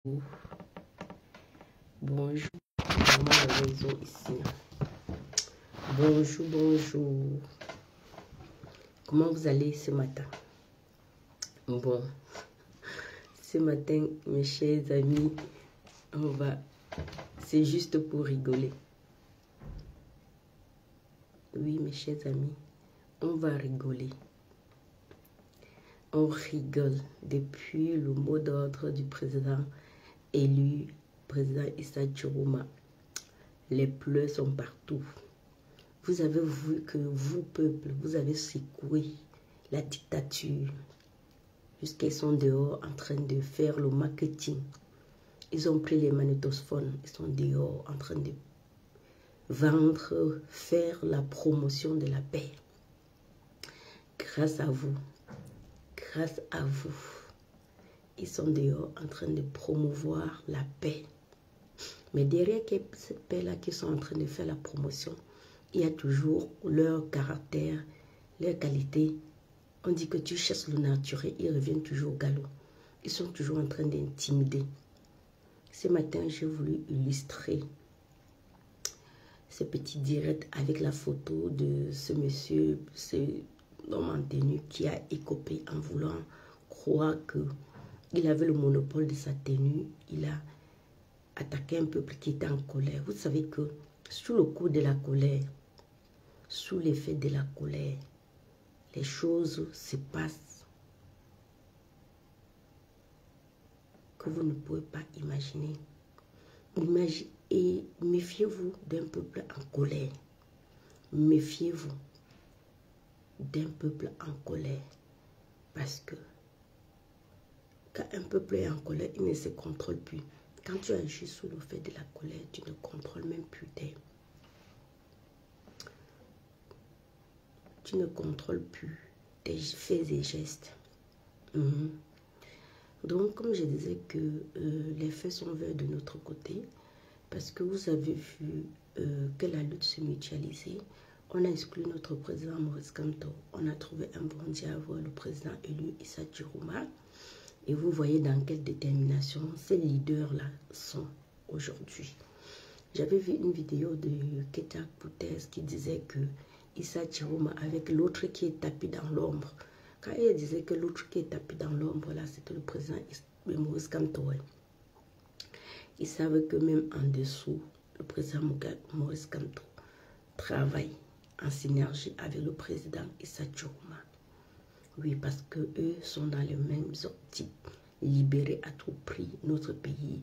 Bonjour, vraiment le réseau ici. Bonjour, bonjour. Comment vous allez ce matin? Bon, ce matin, mes chers amis, c'est juste pour rigoler. Oui, mes chers amis, on va rigoler. On rigole depuis le mot d'ordre du président élu, président Issa Chiroma. Les pleurs sont partout. Vous avez vu que vous, peuple, vous avez secoué la dictature. Jusqu'ils sont dehors en train de faire le marketing. Ils ont pris les magnétophones. Ils sont dehors en train de vendre, faire la promotion de la paix. Grâce à vous. Grâce à vous. Ils sont dehors en train de promouvoir la paix. Mais derrière cette paix-là qu'ils sont en train de faire la promotion, il y a toujours leur caractère, leur qualité. On dit que tu chasses le naturel, ils reviennent toujours au galop. Ils sont toujours en train d'intimider. Ce matin, j'ai voulu illustrer ce petit direct avec la photo de ce monsieur, ce homme en tenue qui a écopé en voulant croire qu'il avait le monopole de sa tenue. Il a attaqué un peuple qui était en colère. Vous savez que sous le coup de la colère, sous l'effet de la colère, les choses se passent que vous ne pouvez pas imaginer. Et méfiez-vous d'un peuple en colère. Méfiez-vous d'un peuple en colère. Parce que quand un peuple est en colère, il ne se contrôle plus. Quand tu agis sous le fait de la colère, tu ne contrôles même plus tu ne contrôles plus tes faits et gestes. Donc, comme je disais que les faits sont verts de notre côté, parce que vous avez vu que la lutte se mutualisait. On a exclu notre président Maurice Kamto. On a trouvé un bon diable, le président élu Issa Chiroma. Et vous voyez dans quelle détermination ces leaders-là sont aujourd'hui. J'avais vu une vidéo de Ketia Poutez qui disait que Issa Chiroma avec l'autre qui est tapé dans l'ombre. Quand elle disait que l'autre qui est tapé dans l'ombre, là, c'était le président Maurice Kamto. Ils savent que même en dessous, le président Maurice Kamto travaille en synergie avec le président Issa Chiroma. Oui, parce qu'eux sont dans les mêmes optiques. Libérer à tout prix notre pays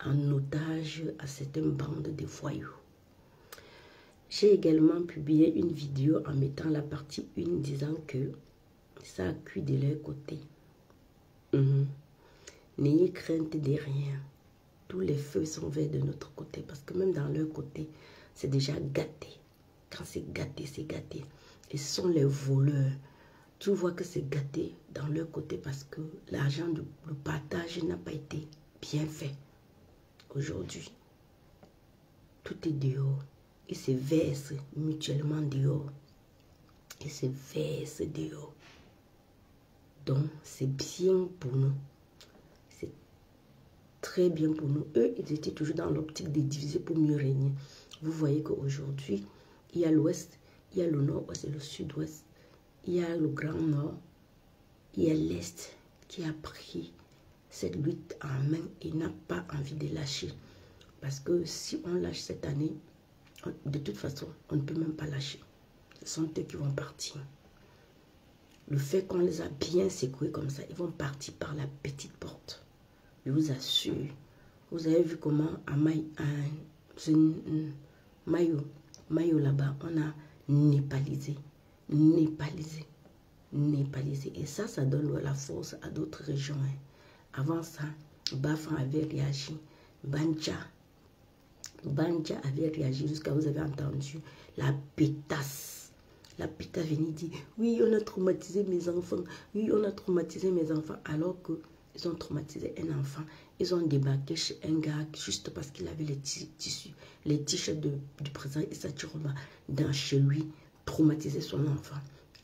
en otage à certaines bandes de voyous. J'ai également publié une vidéo en mettant la partie 1 disant que ça a cuit de leur côté. N'ayez crainte de rien. Tous les feux sont verts de notre côté parce que même dans leur côté, c'est déjà gâté. Quand c'est gâté, c'est gâté. Et ce sont les voleurs. Tu vois que c'est gâté dans leur côté parce que l'argent du partage n'a pas été bien fait. Aujourd'hui, tout est dehors. Ils se versent mutuellement dehors. Ils se versent dehors. Donc, c'est bien pour nous. C'est très bien pour nous. Eux, ils étaient toujours dans l'optique de diviser pour mieux régner. Vous voyez qu'aujourd'hui, il y a l'ouest, il y a le nord-ouest et le sud-ouest. Il y a le Grand Nord, il y a l'Est qui a pris cette lutte en main et n'a pas envie de lâcher. Parce que si on lâche cette année, de toute façon, on ne peut même pas lâcher. Ce sont eux qui vont partir. Le fait qu'on les a bien secoués comme ça, ils vont partir par la petite porte. Je vous assure. Vous avez vu comment à Mayo là-bas, on a népalisé. Népalisé. Et ça donne la force à d'autres régions. Avant ça, Bafan avait réagi. Banja avait réagi jusqu'à vous avez entendu la pétasse. La pétasse venait dire, oui, on a traumatisé mes enfants. Oui, on a traumatisé mes enfants. Alors qu'ils ont traumatisé un enfant. Ils ont débarqué chez un gars juste parce qu'il avait les tissus, les t-shirts du président Issa Chiroma chez lui, traumatisé son enfant.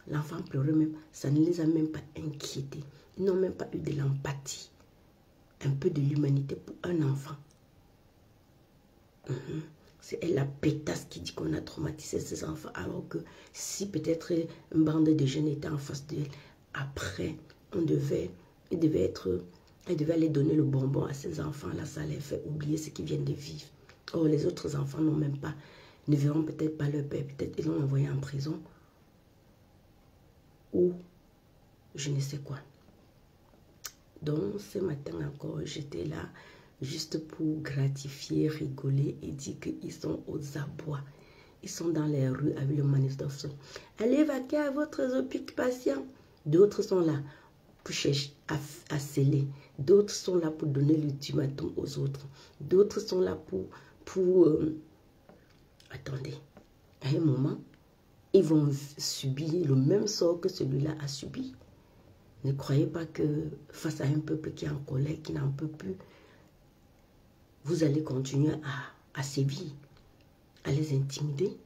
L'enfant pleurait même, ça ne les a même pas inquiétés. Ils n'ont même pas eu de l'empathie. un peu de l'humanité pour un enfant. C'est elle la pétasse qui dit qu'on a traumatisé ses enfants, alors que si peut-être une bande de jeunes était en face d'elle, après, elle devait aller donner le bonbon à ses enfants, là, ça les fait oublier ce qu'ils viennent de vivre. Or, les autres enfants n'ont même pas, ne verront peut-être pas leur père, peut-être ils l'ont envoyé en prison, ou je ne sais quoi. Donc, ce matin encore, j'étais là, juste pour gratifier, rigoler et dire qu'ils sont aux abois. Ils sont dans les rues avec le manifestation. Allez vaquer à votre occupation. D'autres sont là pour chercher à sceller. D'autres sont là pour donner l'ultimatum aux autres. D'autres sont là pour attendez, à un moment, ils vont subir le même sort que celui-là a subi. Ne croyez pas que face à un peuple qui est en colère, qui n'en peut plus, vous allez continuer à sévir, à les intimider.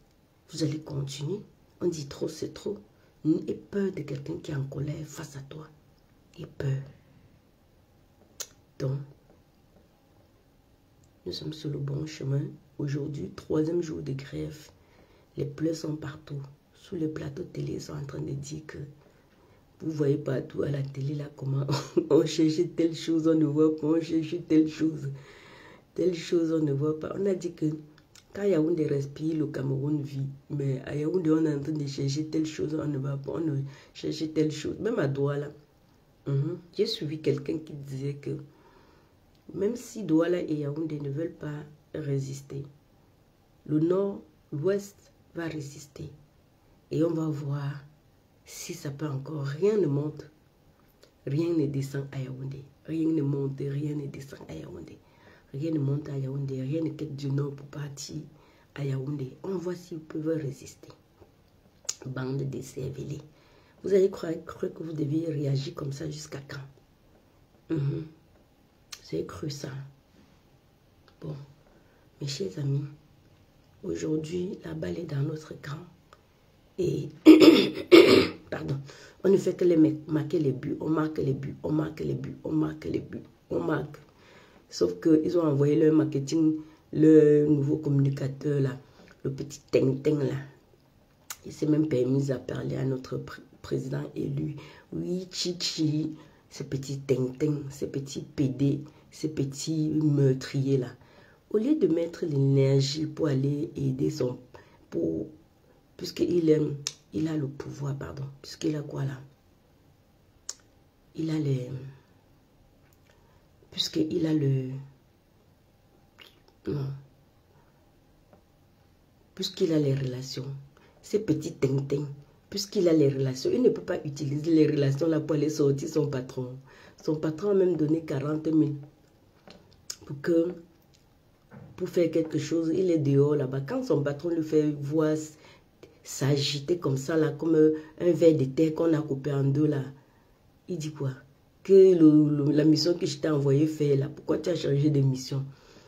Vous allez continuer. On dit trop, c'est trop. N'aie peur de quelqu'un qui est en colère face à toi. Aie peur. Donc, nous sommes sur le bon chemin. Aujourd'hui, 3e jour de grève. Les pleurs sont partout. Sous les plateaux télé, ils sont en train de dire que vous voyez partout à la télé là comment on cherche telle chose, on ne voit pas, on cherche telle chose, on ne voit pas. On a dit que quand Yaoundé respire, le Cameroun vit. Mais à Yaoundé, on est en train de chercher telle chose, on ne va pas, on ne cherche telle chose. Même à Douala, j'ai suivi quelqu'un qui disait que même si Douala et Yaoundé ne veulent pas résister, le nord, l'ouest va résister. Et on va voir si ça peut encore. Rien ne monte, rien ne descend à Yaoundé. Rien ne monte, rien ne descend à Yaoundé. Rien ne monte à Yaoundé, rien ne quitte du nord pour partir à Yaoundé. On voit s'ils peuvent résister. Bande de cervelés. Vous allez croire que vous deviez réagir comme ça jusqu'à quand? J'ai cru ça. Bon, mes chers amis, aujourd'hui, la balle est dans notre camp. Et, pardon, on ne fait que les marquer les buts, on marque les buts, on marque les buts, on marque les buts, on marque. Sauf qu'ils ont envoyé leur marketing, le nouveau communicateur là, le petit Teng-Teng là. Il s'est même permis à parler à notre président élu. Oui, Chichi, ce petit Teng-Teng, ce petit PD, ce petit meurtrier là. Au lieu de mettre l'énergie pour aller aider son... Puisqu'il a le pouvoir, pardon. Puisqu'il a quoi là? Il a les... Puisqu'il a le... Non. Puisqu'il a les relations. Ces petits Teng-Teng. Puisqu'il a les relations, il ne peut pas utiliser les relations là pour aller sortir son patron. Son patron a même donné 40 000 pour faire quelque chose. Il est dehors là-bas. Quand son patron le fait voir s'agiter comme ça là, comme un verre de terre qu'on a coupé en deux là, il dit quoi? Que la mission que je t'ai envoyé faire là, pourquoi tu as changé de mission?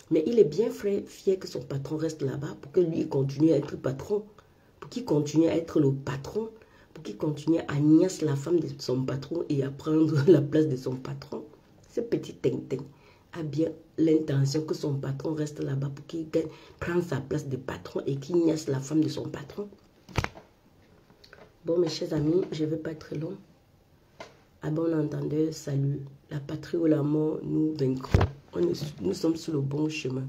Mais il est bien fier que son patron reste là-bas pour que lui continue à être patron, pour qu'il continue à être le patron, pour qu'il continue à niasse la femme de son patron et à prendre la place de son patron. Ce petit Teng-Teng a bien l'intention que son patron reste là-bas pour qu'il prenne sa place de patron et qu'il niasse la femme de son patron. Bon, mes chers amis, je ne vais pas être long. À bon entendeur, salut. La patrie ou la mort, nous vaincrons. Nous sommes sur le bon chemin.